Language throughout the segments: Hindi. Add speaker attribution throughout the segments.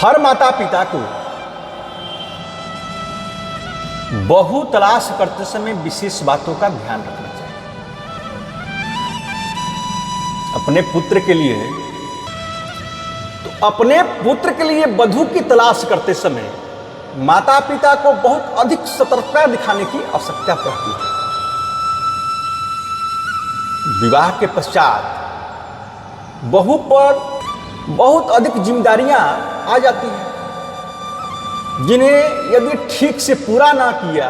Speaker 1: हर माता पिता को बहु तलाश करते समय विशेष बातों का ध्यान रखना चाहिए। अपने पुत्र के लिए अपने पुत्र के लिए वधू की तलाश करते समय माता पिता को बहुत अधिक सतर्कता दिखाने की आवश्यकता पड़ती है। विवाह के पश्चात बहू पर बहुत अधिक जिम्मेदारियां आ जाती हैं, जिन्हें यदि ठीक से पूरा ना किया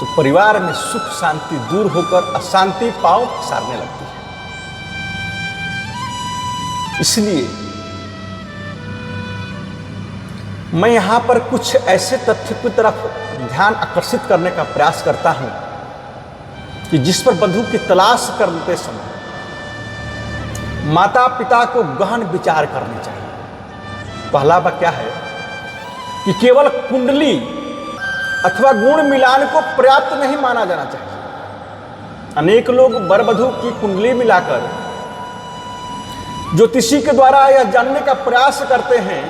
Speaker 1: तो परिवार में सुख शांति दूर होकर अशांति पांव पसारने लगती है। इसलिए मैं यहां पर कुछ ऐसे तथ्य की तरफ ध्यान आकर्षित करने का प्रयास करता हूं कि जिस पर वधू की तलाश करते समय माता पिता को गहन विचार करने चाहिए। पहला बात क्या है कि केवल कुंडली अथवा गुण मिलान को पर्याप्त नहीं माना जाना चाहिए। अनेक लोग वर वधू की कुंडली मिलाकर ज्योतिषी के द्वारा यह जानने का प्रयास करते हैं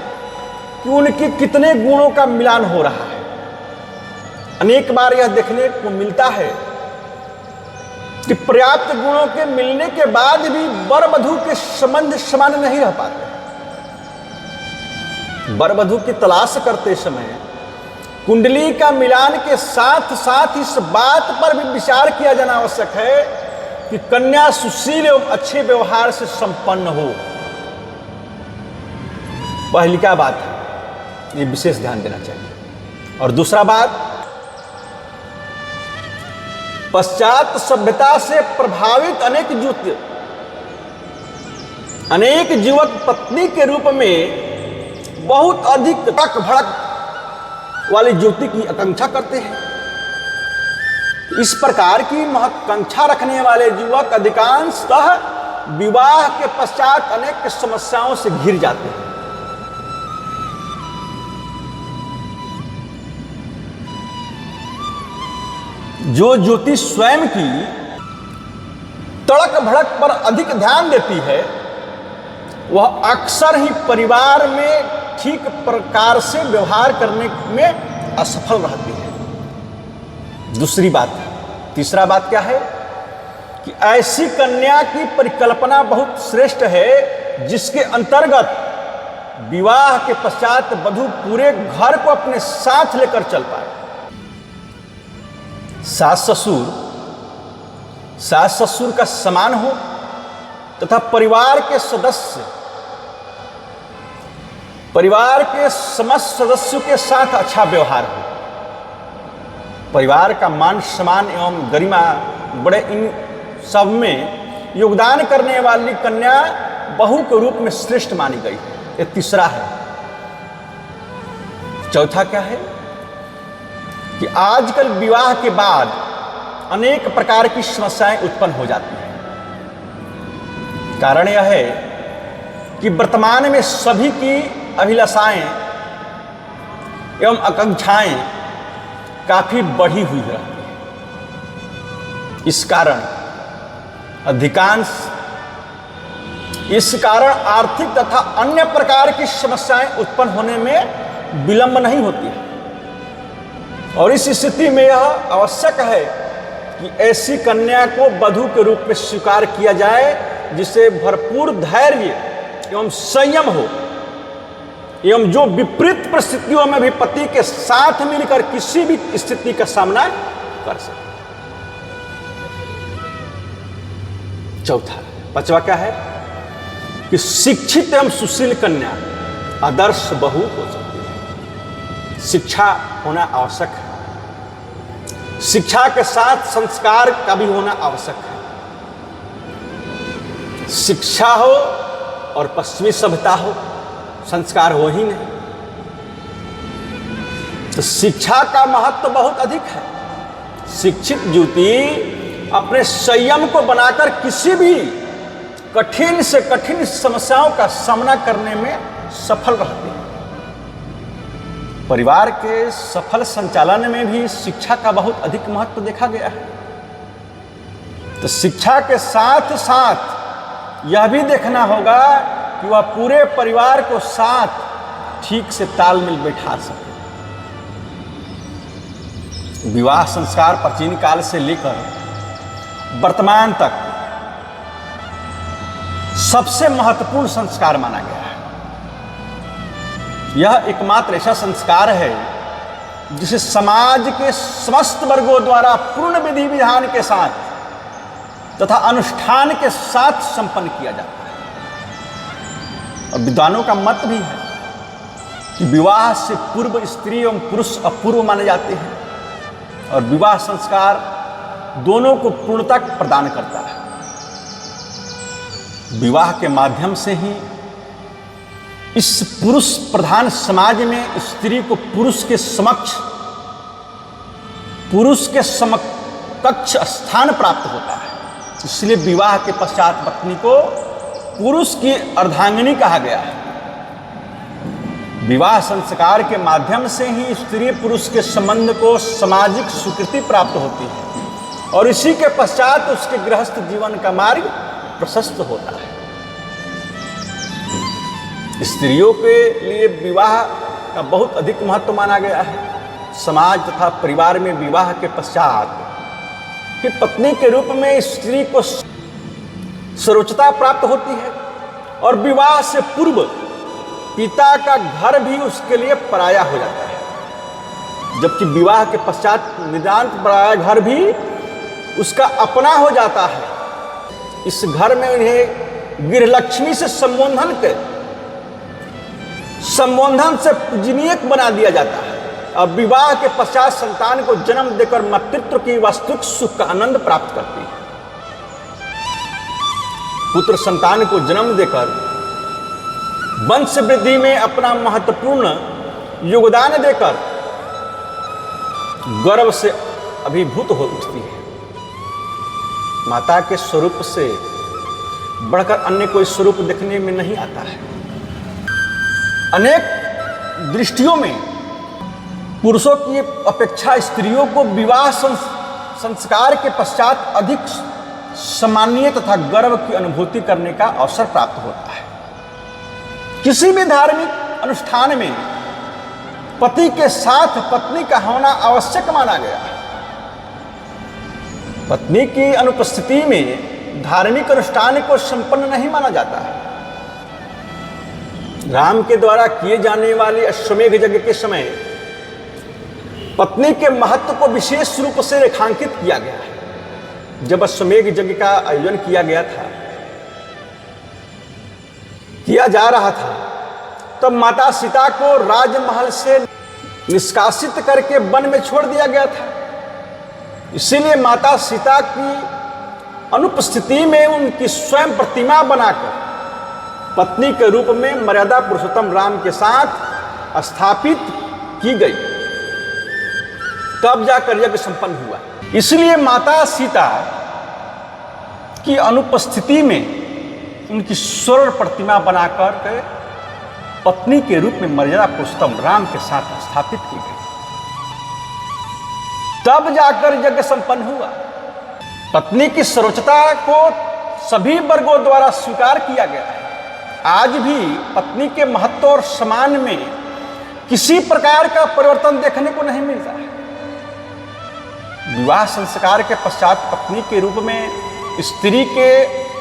Speaker 1: कि उनके कितने गुणों का मिलान हो रहा है। अनेक बार यह देखने को मिलता है कि पर्याप्त गुणों के मिलने के बाद भी वर वधू के संबंध समान नहीं रह पाते। वर वधू की तलाश करते समय कुंडली का मिलान के साथ साथ इस बात पर भी विचार किया जाना आवश्यक है कि कन्या सुशील एवं अच्छे व्यवहार से संपन्न हो। पहली क्या बात है, ये विशेष ध्यान देना चाहिए। और दूसरा बात, पश्चात सभ्यता से प्रभावित अनेक युवक पत्नी के रूप में बहुत अधिक तक भड़क वाली युवती की आकांक्षा करते हैं। इस प्रकार की महत्वाकांक्षा रखने वाले युवक अधिकांशतः विवाह के पश्चात अनेक समस्याओं से घिर जाते हैं। जो ज्योति स्वयं की तड़क भड़क पर अधिक ध्यान देती है, वह अक्सर ही परिवार में ठीक प्रकार से व्यवहार करने में असफल रहती है। दूसरी बात, तीसरा बात क्या है कि ऐसी कन्या की परिकल्पना बहुत श्रेष्ठ है जिसके अंतर्गत विवाह के पश्चात वधू पूरे घर को अपने साथ लेकर चल पाए। सास ससुर का सम्मान हो तथा परिवार के समस्त सदस्यों के साथ अच्छा व्यवहार हो। परिवार का मान सम्मान एवं गरिमा बड़े इन सब में योगदान करने वाली कन्या बहू के रूप में श्रेष्ठ मानी गई है। ये तीसरा है। चौथा क्या है कि आजकल विवाह के बाद अनेक प्रकार की समस्याएं उत्पन्न हो जाती हैं। कारण यह है कि वर्तमान में सभी की अभिलाषाएं एवं आकांक्षाएं काफी बढ़ी हुई रहती हैं। इस कारण आर्थिक तथा अन्य प्रकार की समस्याएं उत्पन्न होने में विलंब नहीं होती है। और इस स्थिति में यह आवश्यक है कि ऐसी कन्या को वधू के रूप में स्वीकार किया जाए जिसे भरपूर धैर्य एवं संयम हो एवं जो विपरीत परिस्थितियों में भी पति के साथ मिलकर किसी भी स्थिति का सामना कर सके। चौथा, पांचवा क्या है कि शिक्षित एवं सुशील कन्या आदर्श बहू हो सकती है। शिक्षा होना आवश्यक है। शिक्षा के साथ संस्कार का भी होना आवश्यक है। शिक्षा हो और पश्चिमी सभ्यता हो, संस्कार हो ही नहीं, तो शिक्षा का महत्व बहुत अधिक है। शिक्षित युवती अपने संयम को बनाकर किसी भी कठिन से कठिन समस्याओं का सामना करने में सफल रहती है। परिवार के सफल संचालन में भी शिक्षा का बहुत अधिक महत्व देखा गया है। तो शिक्षा के साथ साथ यह भी देखना होगा कि वह पूरे परिवार को साथ ठीक से तालमेल बैठा सके। विवाह संस्कार प्राचीन काल से लेकर वर्तमान तक सबसे महत्वपूर्ण संस्कार माना गया है। यह एकमात्र ऐसा संस्कार है जिसे समाज के समस्त वर्गों द्वारा पूर्ण विधि विधान के साथ तथा अनुष्ठान के साथ संपन्न किया जाता है। और विद्वानों का मत भी है कि विवाह से पूर्व स्त्री एवं पुरुष अपूर्व माने जाते हैं और विवाह संस्कार दोनों को पूर्णता प्रदान करता है। विवाह के माध्यम से ही इस पुरुष प्रधान समाज में स्त्री को पुरुष के समकक्ष स्थान प्राप्त होता है। इसलिए विवाह के पश्चात पत्नी को पुरुष की अर्धांगिनी कहा गया है। विवाह संस्कार के माध्यम से ही स्त्री पुरुष के संबंध को सामाजिक स्वीकृति प्राप्त होती है और इसी के पश्चात उसके गृहस्थ जीवन का मार्ग प्रशस्त होता है। स्त्रियों के लिए विवाह का बहुत अधिक महत्व माना गया है। समाज तथा परिवार में विवाह के पश्चात कि पत्नी के रूप में स्त्री को सर्वोच्चता प्राप्त होती है और विवाह से पूर्व पिता का घर भी उसके लिए पराया हो जाता है, जबकि विवाह के पश्चात नितांत पराया घर भी उसका अपना हो जाता है। इस घर में उन्हें गृहलक्ष्मी से संबोधन से पूजनीय बना दिया जाता है और विवाह के पश्चात संतान को जन्म देकर मातृत्व की वास्तविक सुख का आनंद प्राप्त करती है। पुत्र संतान को जन्म देकर वंश वृद्धि में अपना महत्वपूर्ण योगदान देकर गर्व से अभिभूत हो उठती है। माता के स्वरूप से बढ़कर अन्य कोई स्वरूप देखने में नहीं आता है। अनेक दृष्टियों में पुरुषों की अपेक्षा स्त्रियों को विवाह संस्कार के पश्चात अधिक सम्मानीय तथा गर्व की अनुभूति करने का अवसर प्राप्त होता है। किसी भी धार्मिक अनुष्ठान में पति के साथ पत्नी का होना आवश्यक माना गया है। पत्नी की अनुपस्थिति में धार्मिक अनुष्ठान को संपन्न नहीं माना जाता है। राम के द्वारा किए जाने वाले अश्वमेध यज्ञ के समय पत्नी के महत्व को विशेष रूप से रेखांकित किया गया है। जब अश्वमेध यज्ञ का आयोजन किया जा रहा था तब माता सीता को राजमहल से निष्कासित करके वन में छोड़ दिया गया था। इसीलिए माता सीता की अनुपस्थिति में उनकी स्वयं प्रतिमा बनाकर पत्नी के रूप में मर्यादा पुरुषोत्तम राम के साथ स्थापित की गई, तब जाकर यज्ञ संपन्न हुआ। इसलिए माता सीता की अनुपस्थिति में उनकी स्वर्ण प्रतिमा बनाकर के पत्नी के रूप में मर्यादा पुरुषोत्तम राम के साथ स्थापित की गई, तब जाकर यज्ञ संपन्न हुआ। पत्नी की सर्वोच्चता को सभी वर्गों द्वारा स्वीकार किया गया है। आज भी पत्नी के महत्व और सम्मान में किसी प्रकार का परिवर्तन देखने को नहीं मिलता है। विवाह संस्कार के पश्चात पत्नी के रूप में स्त्री के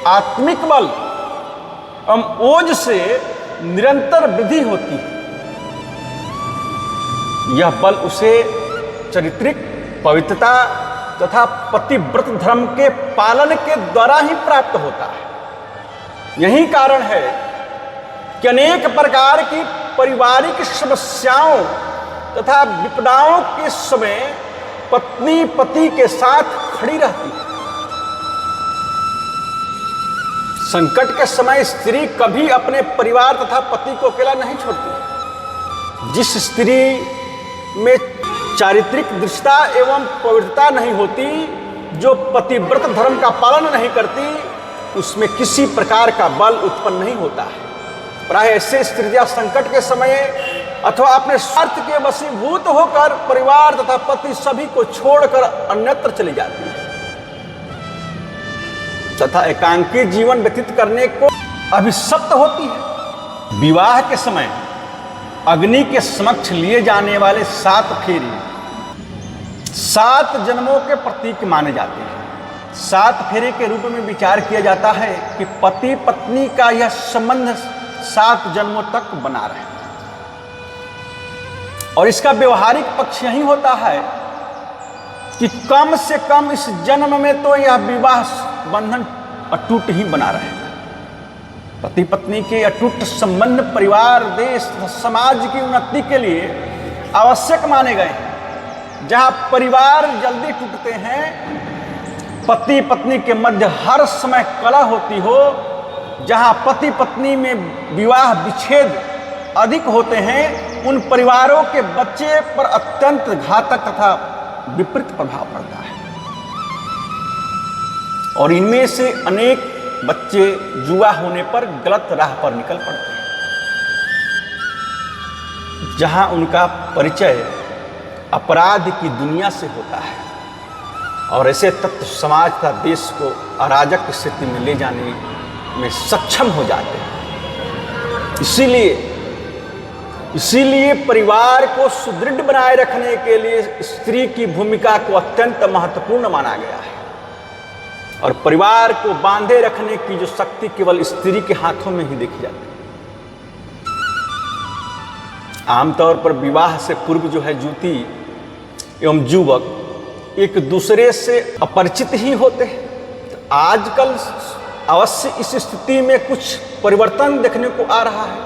Speaker 1: आत्मिक बल एवं ओज से निरंतर वृद्धि होती है। यह बल उसे चारित्रिक पवित्रता तथा पतिव्रत धर्म के पालन के द्वारा ही प्राप्त होता है। यही कारण है कि अनेक प्रकार की पारिवारिक समस्याओं तथा विपदाओं के समय पत्नी पति के साथ खड़ी रहती है। संकट के समय स्त्री कभी अपने परिवार तथा पति को अकेला नहीं छोड़ती। जिस स्त्री में चारित्रिक दृष्टता एवं पवित्रता नहीं होती, जो पतिव्रत धर्म का पालन नहीं करती, उसमें किसी प्रकार का बल उत्पन्न नहीं होता है। प्राय ऐसे स्त्रियां संकट के समय अथवा अपने स्वार्थ के वशीभूत होकर परिवार तथा पति सभी को छोड़कर अन्यत्र चली जाती है तथा एकांकी जीवन व्यतीत करने को अभिशप्त होती है। विवाह के समय अग्नि के समक्ष लिए जाने वाले 7 फेरे 7 जन्मों के प्रतीक माने जाते हैं। 7 फेरे के रूप में विचार किया जाता है कि पति पत्नी का यह संबंध 7 जन्मों तक बना रहे, और इसका व्यवहारिक पक्ष यही होता है कि कम से कम इस जन्म में तो यह विवाह बंधन अटूट ही बना रहे। पति पत्नी के अटूट संबंध परिवार, देश, समाज की उन्नति के लिए आवश्यक माने गए हैं। जहां परिवार जल्दी टूटते हैं, पति पत्नी के मध्य हर समय कलह होती हो, जहां पति पत्नी में विवाह विच्छेद अधिक होते हैं, उन परिवारों के बच्चे पर अत्यंत घातक तथा विपरीत प्रभाव पड़ता है। और इनमें से अनेक बच्चे जुआ होने पर गलत राह पर निकल पड़ते हैं, जहां उनका परिचय अपराध की दुनिया से होता है, और ऐसे तत्व समाज तथा देश को अराजक स्थिति में ले जाने में सक्षम हो जाते हैं। इसीलिए परिवार को सुदृढ़ बनाए रखने के लिए स्त्री की भूमिका को अत्यंत महत्वपूर्ण माना गया है, और परिवार को बांधे रखने की जो शक्ति केवल स्त्री के हाथों में ही देखी जाती है। आमतौर पर विवाह से पूर्व जो है युवती एवं युवक एक दूसरे से अपरिचित ही होते हैं। तो आजकल अवश्य इस स्थिति में कुछ परिवर्तन देखने को आ रहा है,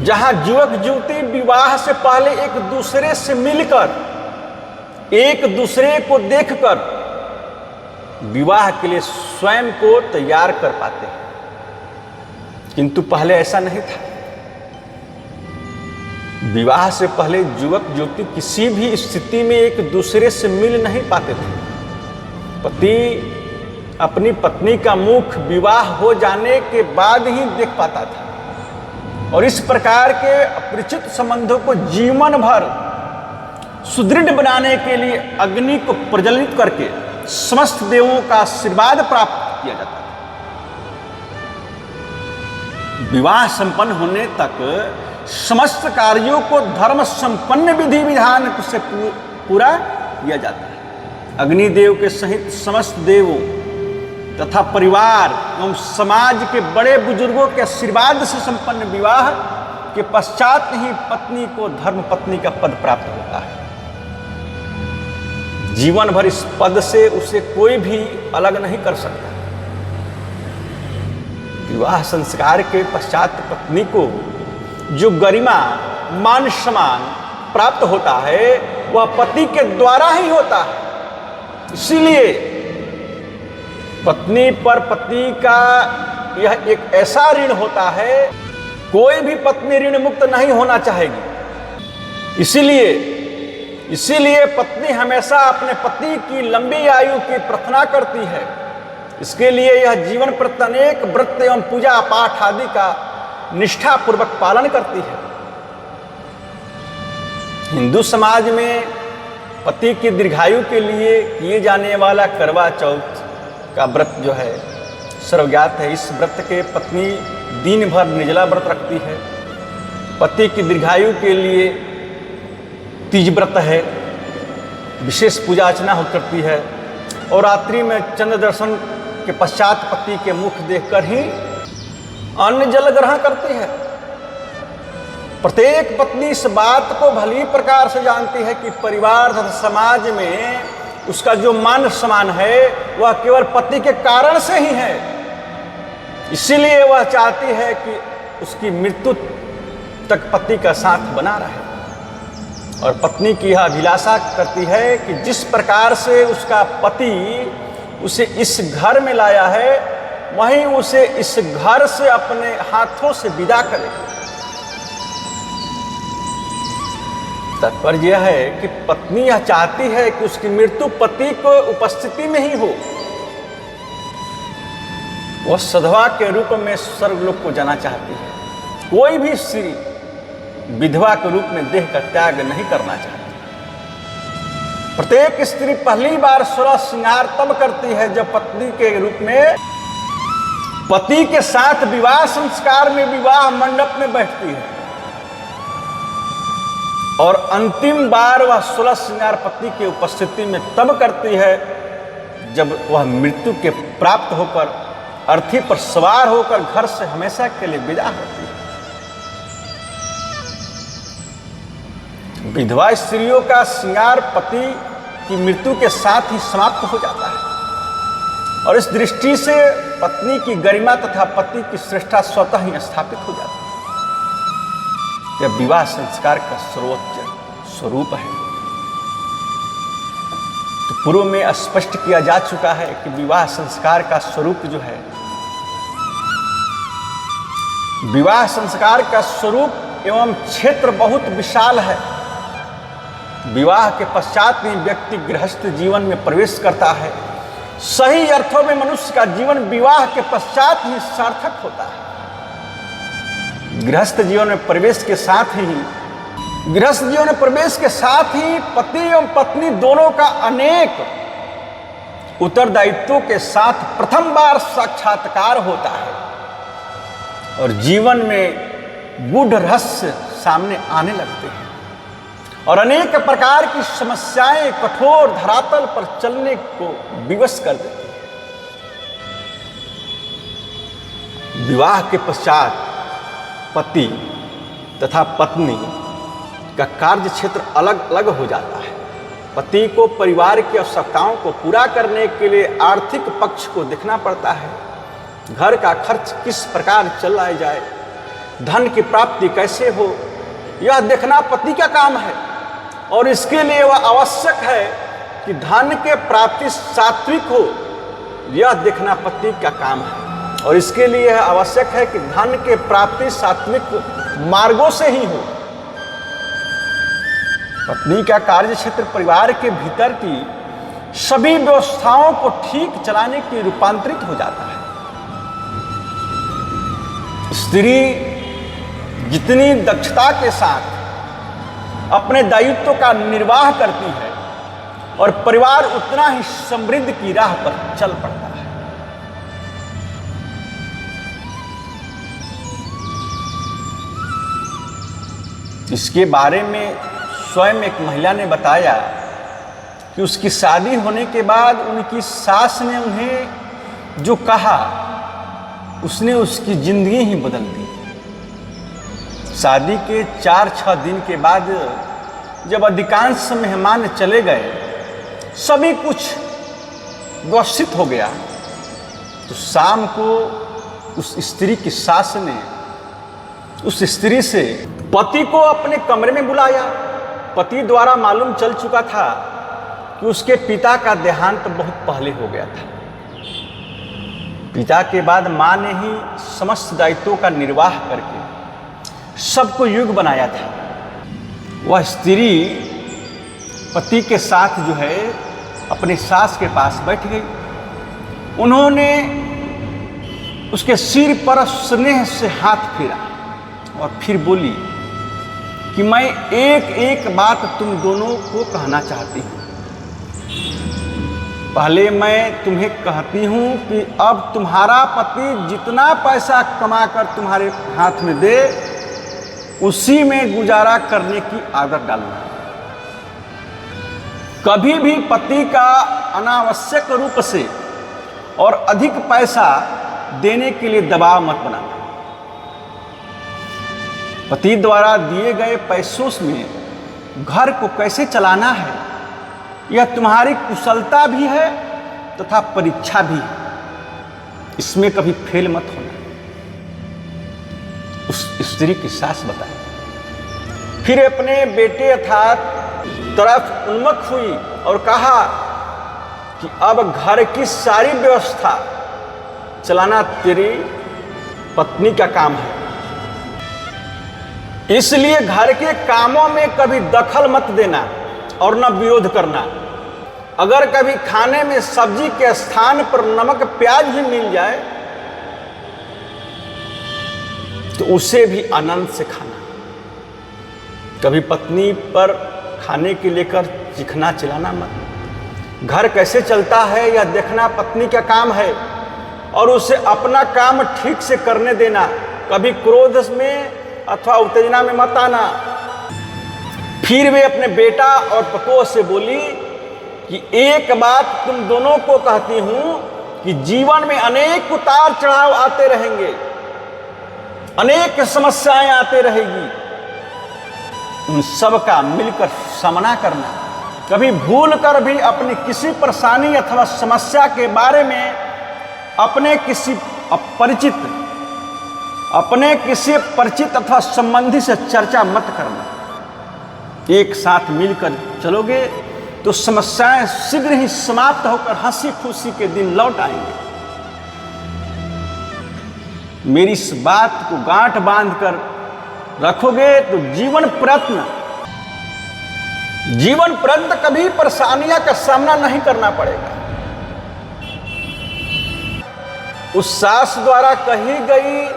Speaker 1: जहां युवक युवती विवाह से पहले एक दूसरे से मिलकर, एक दूसरे को देखकर विवाह के लिए स्वयं को तैयार कर पाते हैं, किंतु पहले ऐसा नहीं था। विवाह से पहले युवक युवती किसी भी स्थिति में एक दूसरे से मिल नहीं पाते थे। पति अपनी पत्नी का मुख विवाह हो जाने के बाद ही देख पाता था, और इस प्रकार के अपरिचित संबंधों को जीवन भर सुदृढ़ बनाने के लिए अग्नि को प्रज्वलित करके समस्त देवों का आशीर्वाद प्राप्त किया जाता है। विवाह संपन्न होने तक समस्त कार्यों को धर्म संपन्न विधि विधान से पूरा किया जाता है। अग्निदेव के सहित समस्त देवों तथा परिवार एवं समाज के बड़े बुजुर्गों के आशीर्वाद से संपन्न विवाह के पश्चात ही पत्नी को धर्म पत्नी का पद प्राप्त होता है। जीवन भर इस पद से उसे कोई भी अलग नहीं कर सकता। विवाह संस्कार के पश्चात पत्नी को जो गरिमा, मान सम्मान प्राप्त होता है, वह पति के द्वारा ही होता है। इसीलिए पत्नी पर पति का यह एक ऐसा ऋण होता है, कोई भी पत्नी ऋण मुक्त नहीं होना चाहेगी। इसीलिए पत्नी हमेशा अपने पति की लंबी आयु की प्रार्थना करती है। इसके लिए यह जीवन प्रति अनेक व्रत एवं पूजा पाठ आदि का निष्ठापूर्वक पालन करती है। हिंदू समाज में पति की दीर्घायु के लिए किए जाने वाला करवा चौथ का व्रत जो है सर्वज्ञात है। इस व्रत के पत्नी दिन भर निर्जला व्रत रखती है। पति की दीर्घायु के लिए तीज व्रत है, विशेष पूजा अर्चना हो करती है, और रात्रि में चंद्र दर्शन के पश्चात पति के मुख देखकर ही अन्न जल ग्रहण करती है। प्रत्येक पत्नी इस बात को भली प्रकार से जानती है कि परिवार तथा समाज में उसका जो मान सम्मान है वह केवल पति के कारण से ही है। इसीलिए वह चाहती है कि उसकी मृत्यु तक पति का साथ बना रहे, और पत्नी की यह अभिलाषा करती है कि जिस प्रकार से उसका पति उसे इस घर में लाया है, वहीं उसे इस घर से अपने हाथों से विदा करे। तात्पर्य यह है कि पत्नी यह चाहती है कि उसकी मृत्यु पति को उपस्थिति में ही हो, वह सधवा के रूप में स्वर्गलोक को जाना चाहती है। कोई भी स्त्री विधवा के रूप में देह का त्याग नहीं करना चाहती। प्रत्येक स्त्री पहली बार 16 श्रृंगार तब करती है जब पत्नी के रूप में पति के साथ विवाह संस्कार में विवाह मंडप में बैठती है। और अंतिम बार वह 16 श्रृंगार पत्नी की उपस्थिति में तब करती है जब वह मृत्यु के प्राप्त होकर अर्थी पर सवार होकर घर से हमेशा के लिए विदा होती है। विधवा स्त्रियों का श्रृंगार पति की मृत्यु के साथ ही समाप्त हो जाता है और इस दृष्टि से पत्नी की गरिमा तथा पति की श्रेष्ठता स्वतः ही स्थापित हो जाती है। यह विवाह संस्कार का सर्वोच्च स्वरूप है। तो पूर्व में स्पष्ट किया जा चुका है कि विवाह संस्कार का स्वरूप जो है, विवाह संस्कार का स्वरूप एवं क्षेत्र बहुत विशाल है। विवाह के पश्चात ही व्यक्ति गृहस्थ जीवन में प्रवेश करता है। सही अर्थों में मनुष्य का जीवन विवाह के पश्चात ही सार्थक होता है। गृहस्थ जीवन में प्रवेश के साथ ही पति एवं पत्नी दोनों का अनेक उत्तरदायित्वों के साथ प्रथम बार साक्षात्कार होता है और जीवन में गूढ़ रहस्य सामने आने लगते हैं और अनेक प्रकार की समस्याएं कठोर धरातल पर चलने को विवश कर देती हैं। विवाह के पश्चात पति तथा पत्नी का कार्य क्षेत्र अलग अलग हो जाता है। पति को परिवार की आवश्यकताओं को पूरा करने के लिए आर्थिक पक्ष को देखना पड़ता है। घर का खर्च किस प्रकार चलाया जाए, धन की प्राप्ति कैसे हो, यह देखना पति का काम है और इसके लिए वह आवश्यक है कि धन के प्राप्ति सात्विक हो, यह देखना पति का काम है और इसके लिए यह आवश्यक है कि धन के प्राप्ति सात्विक मार्गों से ही हो। पत्नी का कार्य क्षेत्र परिवार के भीतर की सभी व्यवस्थाओं को ठीक चलाने की रूपांतरित हो जाता है। स्त्री जितनी दक्षता के साथ अपने दायित्व का निर्वाह करती है और परिवार उतना ही समृद्धि की राह पर चल पड़ता है। इसके बारे में स्वयं एक महिला ने बताया कि उसकी शादी होने के बाद उनकी सास ने उन्हें जो कहा उसने उसकी जिंदगी ही बदल दी। शादी के 4-6 दिन के बाद जब अधिकांश मेहमान चले गए, सभी कुछ व्यवस्थित हो गया, तो शाम को उस स्त्री की सास ने उस स्त्री से पति को अपने कमरे में बुलाया। पति द्वारा मालूम चल चुका था कि उसके पिता का देहांत बहुत पहले हो गया था। पिता के बाद मां ने ही समस्त दायित्वों का निर्वाह करके सबको युग बनाया था। वह स्त्री पति के साथ जो है अपने सास के पास बैठ गई। उन्होंने उसके सिर पर स्नेह से हाथ फेरा और फिर बोली कि मैं एक एक बात तुम दोनों को कहना चाहती हूँ। पहले मैं तुम्हें कहती हूँ कि अब तुम्हारा पति जितना पैसा कमाकर तुम्हारे हाथ में दे, उसी में गुजारा करने की आदत डालना। कभी भी पति का अनावश्यक रूप से और अधिक पैसा देने के लिए दबाव मत बनाना। पति द्वारा दिए गए पैसों में घर को कैसे चलाना है, यह तुम्हारी कुशलता भी है तथा परीक्षा भी है। इसमें कभी फेल मत होना। उस स्त्री की सास बताए। फिर अपने बेटे अर्थात तरफ उन्मुख हुई और कहा कि अब घर की सारी व्यवस्था चलाना तेरी पत्नी का काम है, इसलिए घर के कामों में कभी दखल मत देना और न विरोध करना। अगर कभी खाने में सब्जी के स्थान पर नमक प्याज भी मिल जाए तो उसे भी आनंद से खाना। कभी पत्नी पर खाने के लेकर चिखना चिल्लाना मत। घर कैसे चलता है यह देखना पत्नी का काम है और उसे अपना काम ठीक से करने देना। कभी क्रोध में अथवा उत्तेजना में मत आना। फिर वे अपने बेटा और पतोह से बोली कि एक बात तुम दोनों को कहती हूं कि जीवन में अनेक उतार चढ़ाव आते रहेंगे, अनेक समस्याएं आते रहेगी। उन सब का मिलकर सामना करना। कभी भूल कर भी अपनी किसी परेशानी अथवा समस्या के बारे में अपने किसी परिचित अथवा संबंधी से चर्चा मत करना। एक साथ मिलकर चलोगे तो समस्याएं शीघ्र ही समाप्त होकर हंसी खुशी के दिन लौट आएंगे। मेरी इस बात को गांठ बांधकर रखोगे तो जीवन पर्यंत कभी परेशानियां का सामना नहीं करना पड़ेगा। उस सास द्वारा कही गई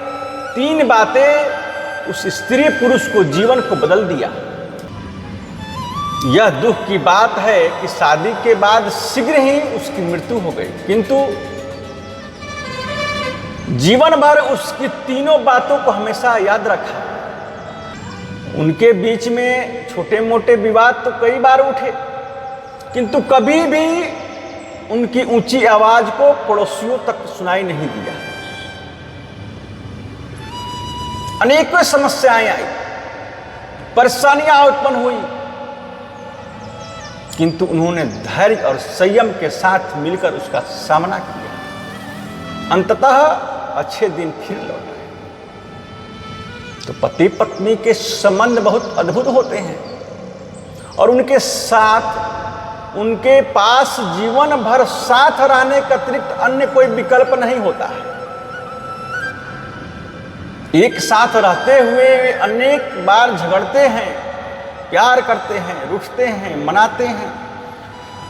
Speaker 1: 3 बातें उस स्त्री पुरुष को जीवन को बदल दिया। यह दुख की बात है कि शादी के बाद शीघ्र ही उसकी मृत्यु हो गई, किंतु जीवन भर उसकी 3 बातों को हमेशा याद रखा। उनके बीच में छोटे मोटे विवाद तो कई बार उठे, किंतु कभी भी उनकी ऊंची आवाज को पड़ोसियों तक सुनाई नहीं दिया। अनेकों समस्याएं आई, परेशानियां उत्पन्न हुई, किंतु उन्होंने धैर्य और संयम के साथ मिलकर उसका सामना किया। अंततः अच्छे दिन फिर लौट आए। तो पति पत्नी के संबंध बहुत अद्भुत होते हैं और उनके पास जीवन भर साथ रहने के अतिरिक्त अन्य कोई विकल्प नहीं होता है। एक साथ रहते हुए वे अनेक बार झगड़ते हैं, प्यार करते हैं, रुठते हैं, मनाते हैं।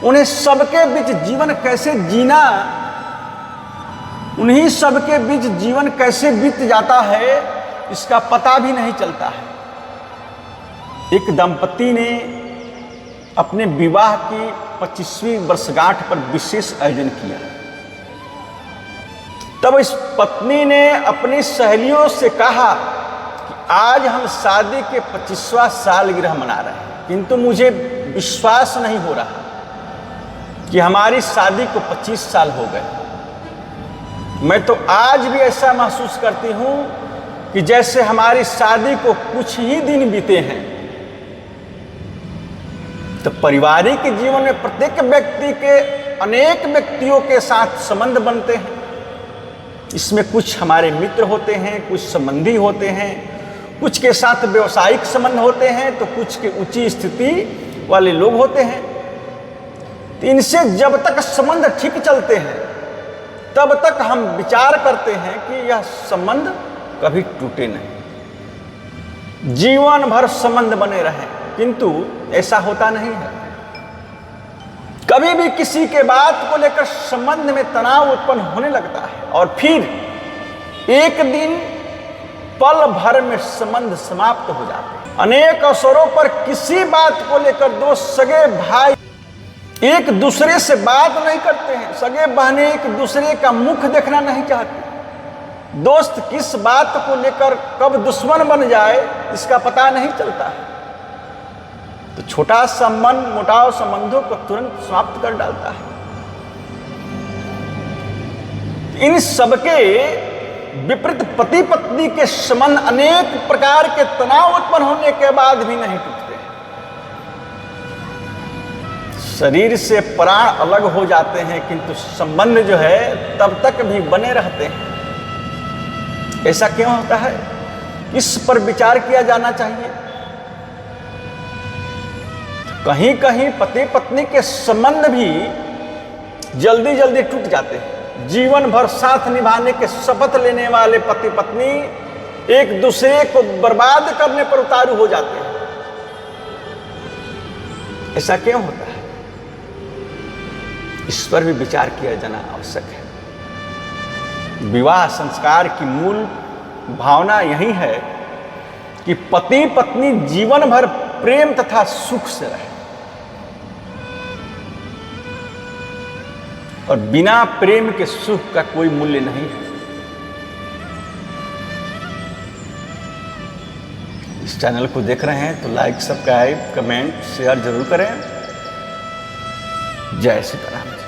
Speaker 1: उन्हें सबके बीच जीवन कैसे जीना, उन्हीं सबके बीच जीवन कैसे बीत जाता है, इसका पता भी नहीं चलता है। एक दंपति ने अपने विवाह की 25वीं वर्षगांठ पर विशेष आयोजन किया। तब इस पत्नी ने अपनी सहेलियों से कहा कि आज हम शादी के 25वां सालगिरह मना रहे हैं, किंतु मुझे विश्वास नहीं हो रहा कि हमारी शादी को 25 साल हो गए। मैं तो आज भी ऐसा महसूस करती हूं कि जैसे हमारी शादी को कुछ ही दिन बीते हैं। तो पारिवारिक जीवन में प्रत्येक व्यक्ति के अनेक व्यक्तियों के साथ संबंध बनते हैं। इसमें कुछ हमारे मित्र होते हैं, कुछ संबंधी होते हैं, कुछ के साथ व्यवसायिक संबंध होते हैं, तो कुछ के ऊंची स्थिति वाले लोग होते हैं। तो इनसे जब तक संबंध ठीक चलते हैं तब तक हम विचार करते हैं कि यह संबंध कभी टूटे नहीं, जीवन भर संबंध बने रहें, किंतु ऐसा होता नहीं है। कभी भी किसी के बात को लेकर संबंध में तनाव उत्पन्न होने लगता है और फिर एक दिन पल भर में संबंध समाप्त हो जाते हैं। अनेक अवसरों पर किसी बात को लेकर 2 सगे भाई एक दूसरे से बात नहीं करते हैं, सगे बहनें एक दूसरे का मुख देखना नहीं चाहती। दोस्त किस बात को लेकर कब दुश्मन बन जाए इसका पता नहीं चलता है। तो छोटा संबंध मोटाव संबंधों को तुरंत समाप्त कर डालता है। इन सबके विपरीत पति पत्नी के संबंध अनेक प्रकार के तनाव उत्पन्न होने के बाद भी नहीं टूटते। शरीर से प्राण अलग हो जाते हैं, किंतु संबंध जो है तब तक भी बने रहते हैं। ऐसा क्यों होता है? इस पर विचार किया जाना चाहिए। कहीं कहीं पति पत्नी के संबंध भी जल्दी जल्दी टूट जाते हैं। जीवन भर साथ निभाने के शपथ लेने वाले पति पत्नी एक दूसरे को बर्बाद करने पर उतारू हो जाते हैं। ऐसा क्यों होता है? इस पर भी विचार किया जाना आवश्यक है। विवाह संस्कार की मूल भावना यही है कि पति पत्नी जीवन भर प्रेम तथा सुख से रहे और बिना प्रेम के सुख का कोई मूल्य नहीं है। इस चैनल को देख रहे हैं तो लाइक, सब्सक्राइब, कमेंट, शेयर जरूर करें। जय सीताराम।